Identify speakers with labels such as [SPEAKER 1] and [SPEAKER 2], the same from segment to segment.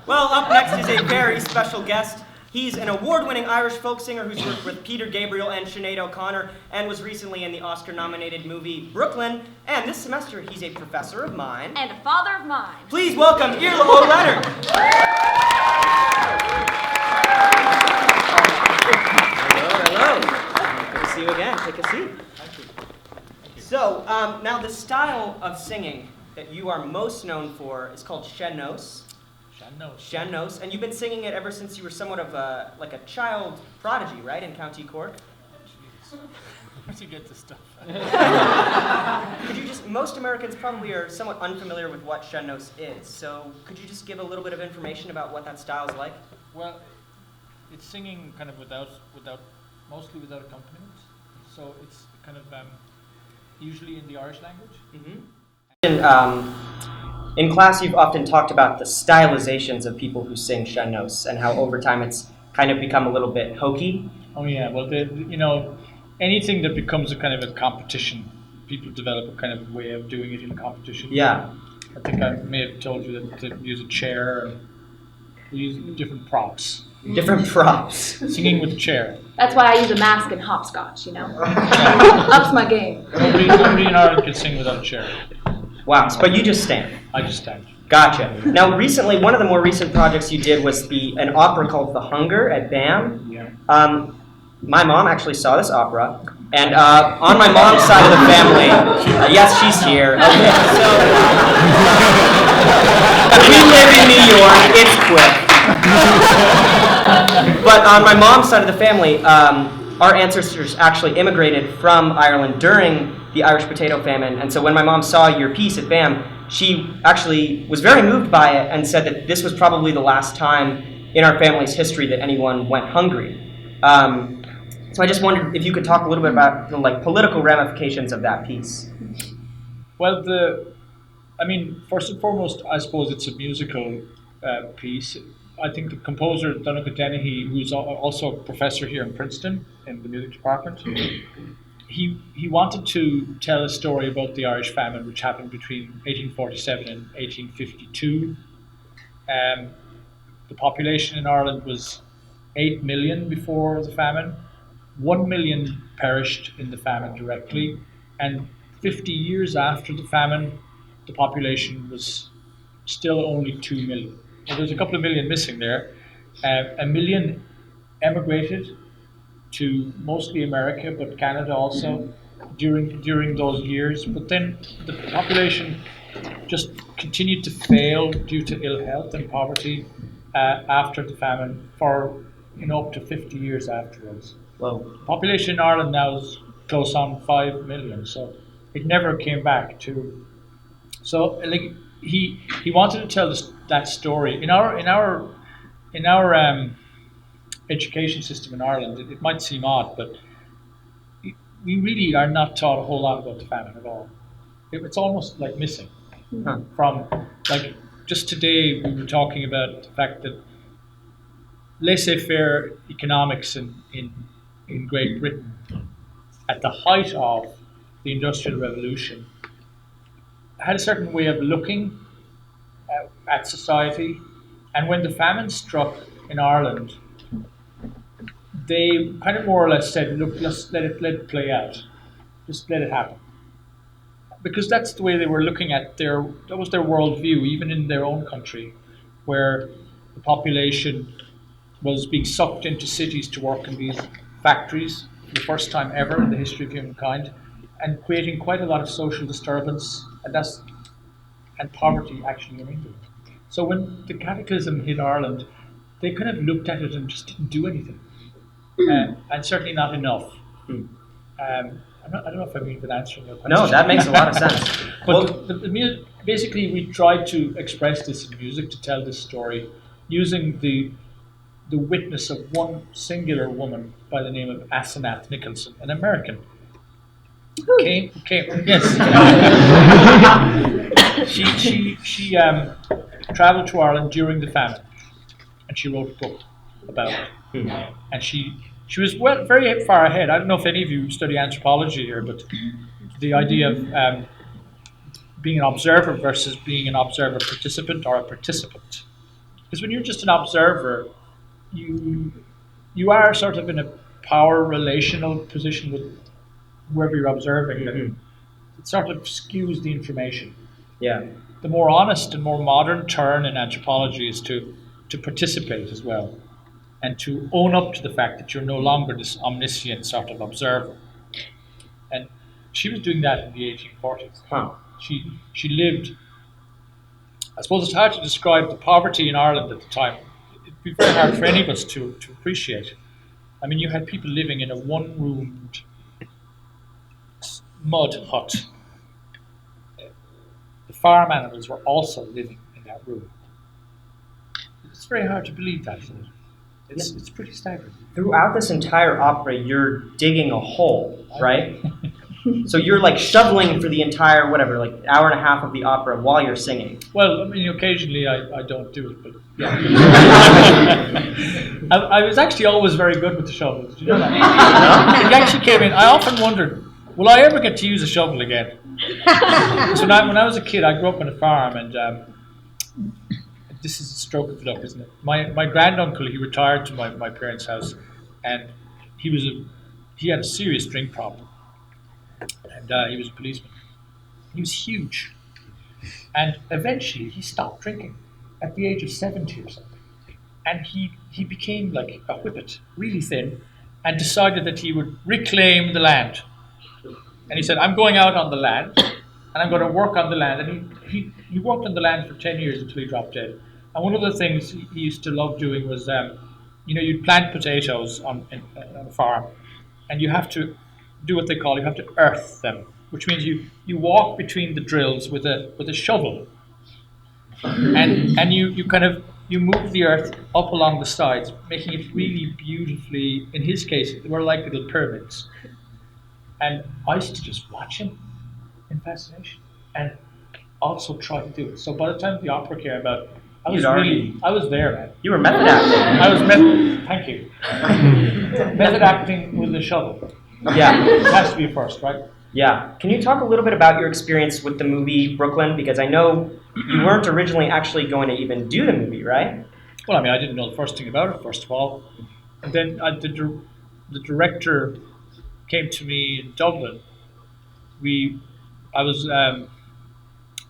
[SPEAKER 1] Well, up next is a very special guest. He's an award-winning Irish folk singer who's worked with Peter Gabriel and Sinead O'Connor and was recently in the Oscar-nominated movie Brooklyn. And this semester, he's a professor of mine.
[SPEAKER 2] And a father of mine.
[SPEAKER 1] Please welcome Iarla Lionáird. Hello. Good to see you again. Take a seat.
[SPEAKER 3] Thank you.
[SPEAKER 1] So, now the style of singing that you are most known for is called sean-nós. Sean-nós, and you've been singing it ever since you were somewhat of a child prodigy, right, in County Cork?
[SPEAKER 3] Where'd you get this stuff?
[SPEAKER 1] Could you just, most Americans probably are somewhat unfamiliar with what sean-nós is, so could you just give a little bit of information about what that style is like?
[SPEAKER 3] Well, it's singing kind of mostly without accompaniment. So it's kind of usually in the Irish language.
[SPEAKER 1] Mm-hmm. In class, you've often talked about the stylizations of people who sing sean-nós and how over time it's kind of become a little bit hokey.
[SPEAKER 3] Oh yeah, well, anything that becomes a kind of a competition, people develop a kind of way of doing it in a competition.
[SPEAKER 1] Yeah.
[SPEAKER 3] I think I may have told you that to use a chair and we use different props.
[SPEAKER 1] Different props.
[SPEAKER 3] Singing with a chair.
[SPEAKER 2] That's why I use a mask and hopscotch, Ups my game.
[SPEAKER 3] Nobody in Ireland can sing without a chair.
[SPEAKER 1] Wow, but you just stand.
[SPEAKER 3] I just stand.
[SPEAKER 1] Gotcha. Now, recently, one of the more recent projects you did was an opera called The Hunger at BAM.
[SPEAKER 3] Yeah.
[SPEAKER 1] My mom actually saw this opera, and on my mom's side of the family, yes, she's here. Okay, so we live in New York. It's quick. But on my mom's side of the family, our ancestors actually immigrated from Ireland during the Irish potato famine, and so when my mom saw your piece at BAM, she actually was very moved by it and said that this was probably the last time in our family's history that anyone went hungry. So I just wondered if you could talk a little bit about the political ramifications of that piece.
[SPEAKER 3] Well, first and foremost, I suppose it's a musical piece. I think the composer, Donnacha Dennehy, who's also a professor here in Princeton in the music department, he wanted to tell a story about the Irish famine, which happened between 1847 and 1852. The population in Ireland was 8 million before the famine. 1 million perished in the famine directly, and 50 years after the famine, the population was still only 2 million. So there's a couple of million missing there. 1 million emigrated to mostly America, but Canada also during those years. But then the population just continued to fail due to ill health and poverty after the famine for up to 50 years afterwards.
[SPEAKER 1] Well,
[SPEAKER 3] the population in Ireland now is close on 5 million, so it never came back to. So he wanted to tell that story in our education system in Ireland. It might seem odd, but we really are not taught a whole lot about the famine at all. It's almost like missing. From just today we were talking about the fact that laissez-faire economics in Great Britain at the height of the Industrial Revolution had a certain way of looking at society, and when the famine struck in Ireland, they kind of more or less said, look, just let it play out. Just let it happen. Because that's the way they were looking at that was their worldview, even in their own country, where the population was being sucked into cities to work in these factories for the first time ever in the history of humankind, and creating quite a lot of social disturbance and poverty actually in England. So when the cataclysm hit Ireland, they kind of looked at it and just didn't do anything. And certainly not enough. I don't know if I'm even answering your question.
[SPEAKER 1] No, that makes a lot of sense.
[SPEAKER 3] But basically, we tried to express this in music to tell this story using the witness of one singular woman by the name of Asenath Nicholson, an American. Came. Yes. She traveled to Ireland during the famine, and she wrote a book about it. And she was very far ahead. I don't know if any of you study anthropology here, but the idea of being an observer versus being an observer participant or a participant. Because when you're just an observer, you are sort of in a power relational position with whoever you're observing, and it sort of skews the information.
[SPEAKER 1] Yeah.
[SPEAKER 3] The more honest and more modern turn in anthropology is to participate as well, and to own up to the fact that you're no longer this omniscient sort of observer. And she was doing that in the 1840s.
[SPEAKER 1] Huh.
[SPEAKER 3] She lived. I suppose it's hard to describe the poverty in Ireland at the time. It'd be very hard for any of us to appreciate. I mean, you had people living in a one-roomed mud hut. The farm animals were also living in that room. It's very hard to believe that, isn't it? It's pretty staggering.
[SPEAKER 1] Throughout this entire opera, you're digging a hole, right? So you're like shoveling for the entire, whatever, like hour and a half of the opera while you're singing.
[SPEAKER 3] Well, I mean, occasionally I don't do it, but yeah. I was actually always very good with the shovels. Did you know that? It actually came in. I often wondered, will I ever get to use a shovel again? So when I was a kid, I grew up on a farm, and this is a stroke of luck, isn't it? My granduncle, he retired to my parents' house, and he had a serious drink problem, and he was a policeman. He was huge, and eventually he stopped drinking at the age of 70 or something, and he became like a whippet, really thin, and decided that he would reclaim the land. And he said, "I'm going out on the land, and I'm going to work on the land." And he worked on the land for 10 years until he dropped dead. And one of the things he used to love doing was, you'd plant potatoes on a farm, and you have to do what you have to earth them, which means you walk between the drills with a shovel, and you move the earth up along the sides, making it really beautifully. In his case, they were like little pyramids. And I used to just watch him in fascination, and also try to do it. So by the time the opera came about, I was there, man.
[SPEAKER 1] You were method acting.
[SPEAKER 3] Thank you. Method acting with the shovel.
[SPEAKER 1] Yeah.
[SPEAKER 3] It has to be a first, right?
[SPEAKER 1] Yeah. Can you talk a little bit about your experience with the movie Brooklyn? Because I know you weren't originally actually going to even do the movie, right?
[SPEAKER 3] Well, I mean, I didn't know the first thing about it, first of all. And then the director came to me in Dublin. I was in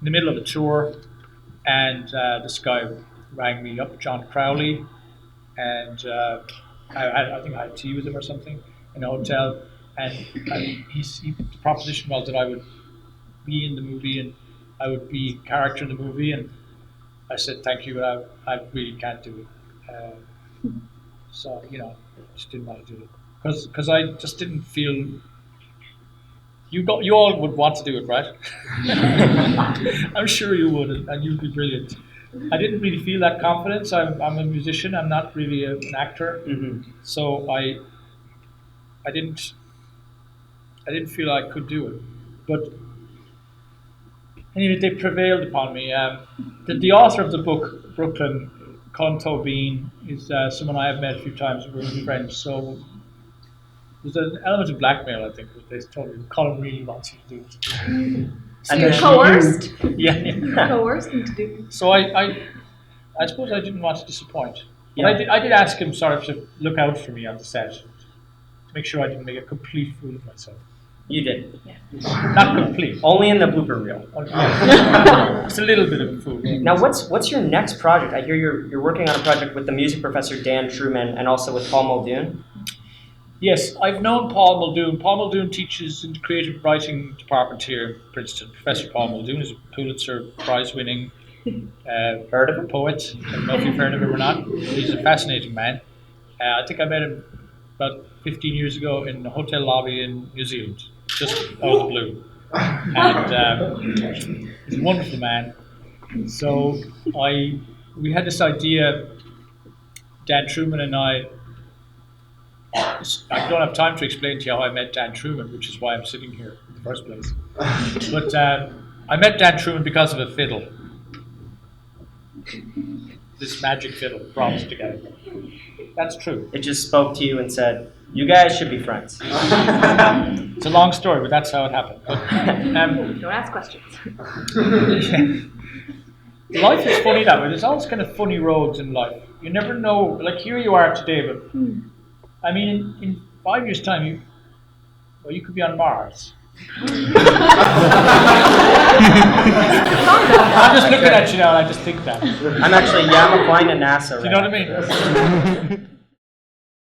[SPEAKER 3] the middle of a tour, and this guy rang me up, John Crowley, and I think I had tea with him or something in a hotel, and the proposition was that I would be in the movie and I would be a character in the movie, and I said thank you, but I really can't do it. So just didn't want to do it because I just didn't feel. You all would want to do it, right? I'm sure you would, and you'd be brilliant. I didn't really feel that confidence. I'm a musician. I'm not really an actor, so I didn't feel I could do it. But anyway, they prevailed upon me. The author of the book, Brooklyn, Conto Bean, is someone I have met a few times. We're friends, so. There's an element of blackmail, I think, that they told me Colin really wants you to do it.
[SPEAKER 2] So you're coerced?
[SPEAKER 3] Yeah.
[SPEAKER 2] Coerced him to do it.
[SPEAKER 3] So I suppose I didn't want to disappoint. But
[SPEAKER 1] Yeah.
[SPEAKER 3] I did ask him sort of to look out for me on the set, to make sure I didn't make a complete fool of myself.
[SPEAKER 1] You did.
[SPEAKER 2] Yeah.
[SPEAKER 3] Not complete.
[SPEAKER 1] Only in the blooper reel.
[SPEAKER 3] It's a little bit of a fool.
[SPEAKER 1] Now, what's your next project? I hear you're working on a project with the music professor Dan Truman and also with Paul Muldoon.
[SPEAKER 3] Yes, I've known Paul Muldoon. Paul Muldoon teaches in the creative writing department here in Princeton. Professor Paul Muldoon is a Pulitzer Prize-winning
[SPEAKER 1] Heard of him?
[SPEAKER 3] poet. I don't know if you've heard of him or not. He's a fascinating man. I think I met him about 15 years ago in a hotel lobby in New Zealand, just out of the blue. And he's a wonderful man. So we had this idea, Dan Truman and I don't have time to explain to you how I met Dan Truman, which is why I'm sitting here in the first place. But I met Dan Truman because of a fiddle. This magic fiddle brought us together. That's true.
[SPEAKER 1] It just spoke to you and said, You guys should be friends.
[SPEAKER 3] It's a long story, but that's how it happened. But,
[SPEAKER 2] Don't ask questions.
[SPEAKER 3] life is funny that way. There's always kind of funny roads in life. You never know. Like here you are today, but I mean, in 5 years' time, you could be on Mars. I'm just looking at you now, and I just think that.
[SPEAKER 1] I'm applying to NASA right
[SPEAKER 3] Do you know what I mean?